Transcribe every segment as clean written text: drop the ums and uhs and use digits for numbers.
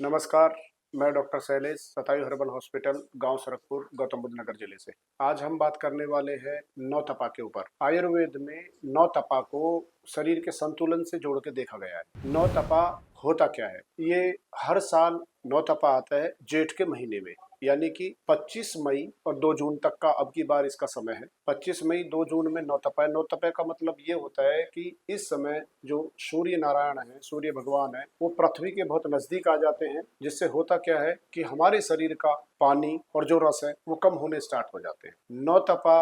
नमस्कार। मैं doctor Shailesh, शतायु herbal hospital, गांव सरकपुर, गौतम बुद्ध नगर जिले से। आज हम बात करने वाले हैं नौ तपा के ऊपर। आयुर्वेद में नौ तपा को शरीर के संतुलन से जोड़ के देखा गया है। नौ तपा होता क्या है? ये हर साल नौ तपा आता है जेठ के महीने में, यानी कि 25 मई और 2 जून तक का अब की बार इसका समय है। 25 मई 2 जून में नौ तपा है। नौ तपा का मतलब ये होता है कि इस समय जो सूर्य नारायण है, सूर्य भगवान है, वो पृथ्वी के बहुत नजदीक आ जाते हैं, जिससे होता क्या है कि हमारे शरीर का पानी और जो रस है वो कम होने स्टार्ट हो जाते हैं। नौ तपा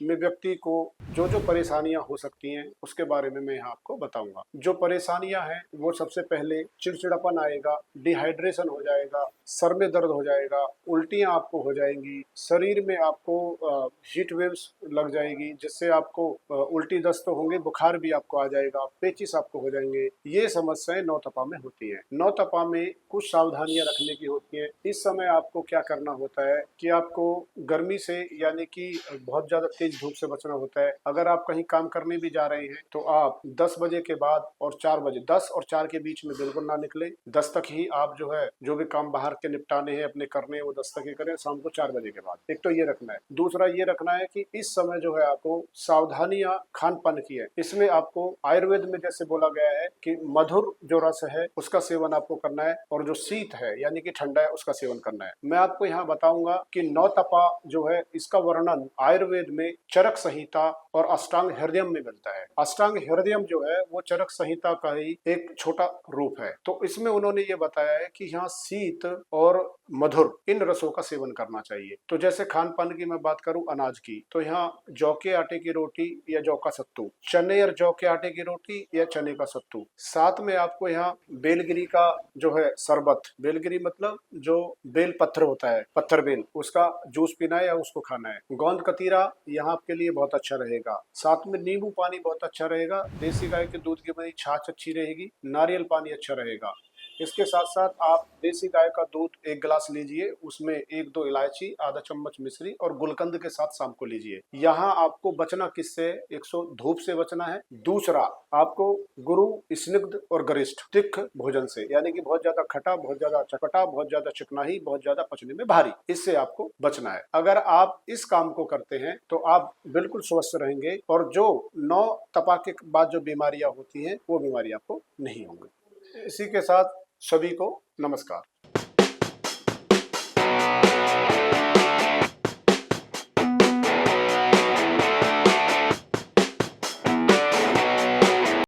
में व्यक्ति को जो जो परेशानियां हो सकती हैं उसके बारे में मैं यहाँ आपको बताऊंगा। जो परेशानियां हैं वो सबसे पहले चिड़चिड़ापन आएगा, डिहाइड्रेशन हो जाएगा, सर में दर्द हो जाएगा, उल्टियां आपको हो जाएंगी, शरीर में आपको हीट वेव्स लग जाएगी, जिससे आपको उल्टी दस्त तो होंगे, बुखार भी आपको आ जाएगा, पेचिस आपको हो जाएंगे। ये समस्याएं नौ तपा में होती हैं। नौ तपा में कुछ सावधानियां रखने की होती हैं। इस समय आपको क्या करना होता है कि आपको गर्मी से यानी कि बहुत ज्यादा तेज धूप से बचना होता है। अगर आप कहीं काम करने भी जा रहे हैं तो आप 10 बजे के बाद और 4 बजे, 10 और 4 के बीच में बिल्कुल ना निकले। 10 तक ही आप जो है जो भी काम बाहर के निपटाने हैं अपने करने हैं वो 10 तक ही करें, शाम को 4 बजे के बाद। एक तो ये रखना है। दूसरा ये रखना है कि इस समय जो है आपको सावधानियां खान पान की है। इसमें आपको आयुर्वेद में जैसे बोला गया है कि मधुर जो रस है उसका सेवन आपको करना है, और जो शीत है यानी कि ठंडा है उसका सेवन करना है। मैं आपको यहाँ बताऊंगा कि नौ तपा जो है इसका वर्णन आयुर्वेद में चरक संहिता और अष्टांग हृदयम में मिलता है। अष्टांग हृदयम जो है वो चरक संहिता का ही एक छोटा रूप है। तो इसमें उन्होंने ये बताया है कि यहाँ शीत और मधुर इन रसों का सेवन करना चाहिए। तो जैसे खान पान की मैं बात करूं अनाज की, तो यहाँ जौ के आटे की रोटी या जौ का सत्तू, चने और जौ के आटे की रोटी या चने का सत्तू, साथ में आपको यहाँ बेलगिरी का जो है शरबत, बेलगिरी मतलब जो बेल पत्थर होता है, पत्थर बेल, उसका जूस पीना है या उसको खाना है। गोंद कतीरा यहाँ आपके लिए बहुत अच्छा रहेगा। साथ में नींबू पानी बहुत अच्छा रहेगा। देसी गाय के दूध की बनी छाछ अच्छी रहेगी। नारियल पानी अच्छा रहेगा। इसके साथ साथ आप देसी गाय का दूध 1 गिलास लीजिए, उसमें 1-2 इलायची, आधा चम्मच मिश्री और गुलकंद के साथ शाम को लीजिए। यहाँ आपको बचना किससे? 100 धूप से बचना है। दूसरा, आपको गुरु स्निग्ध और गरिष्ठ तिख भोजन से, यानी कि बहुत ज्यादा खटा, बहुत ज्यादा चटपटा, बहुत ज्यादा चिकनाई, बहुत ज्यादा पचने में भारी, इससे आपको बचना है। अगर आप इस काम को करते हैं तो आप बिल्कुल स्वस्थ रहेंगे, और जो नौ तपा के बाद जो बीमारियां होती हैं वो बीमारी आपको नहीं होंगी। इसी के साथ सभी को नमस्कार।